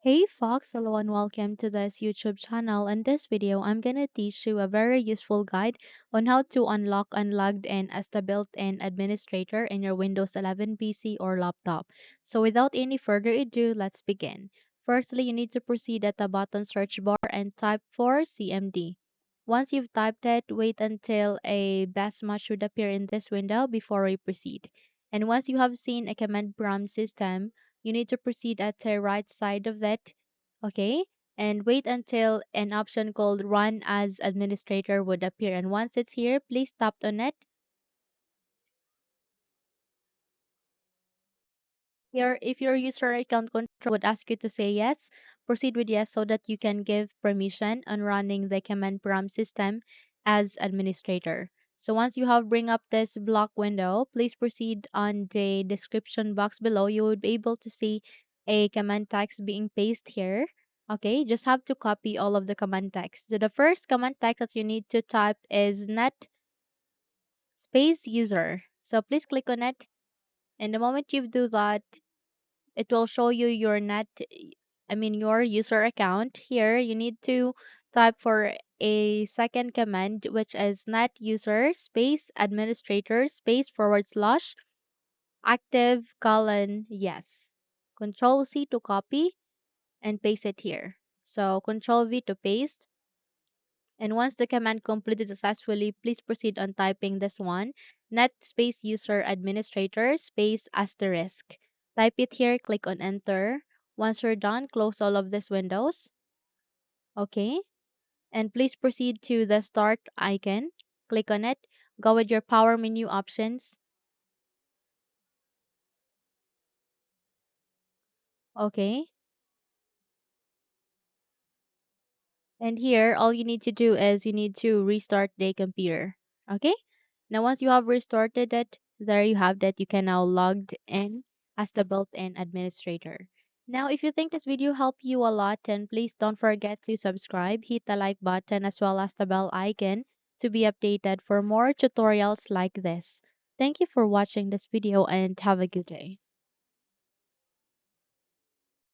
Hey Fox, hello and welcome to this YouTube channel. In this video, I'm gonna teach you a very useful guide on how to unlock unlogged in as the built-in administrator in your Windows 11 PC or laptop. So without any further ado, let's begin. Firstly, you need to proceed at the bottom search bar and type for CMD. Once you've typed it, wait until a best match should appear in this window before we proceed. And once you have seen a command prompt system, you need to proceed at the right side of that, okay? And wait until an option called Run as Administrator would appear. And once it's here, please tap on it. Here, if your user account control would ask you to say yes, proceed with yes so that you can give permission on running the command prompt system as administrator. So once you have bring up this block window, please proceed on the description box below. You would be able to see a command text being pasted here. Okay, just have to copy all of the command text. So the first command text that you need to type is net space user. So please click on it. And the moment you do that, it will show you your your user account. Here you need to type for a second command, which is net user space administrator space forward slash active colon yes. Control C to copy and paste it here. So Control V to paste. And once the command completed successfully, please proceed on typing this one, net space user administrator space asterisk. Type it here, click on enter. Once you're done, close all of these windows. Okay. And please proceed to the start icon. Click on it. Go with your power menu options. Okay. And here, all you need to do is you need to restart the computer. Okay? Now, once you have restarted it, there you have that. You can now log in as the built-in administrator. Now, if you think this video helped you a lot, then please don't forget to subscribe, hit the like button as well as the bell icon to be updated for more tutorials like this. Thank you for watching this video and have a good day.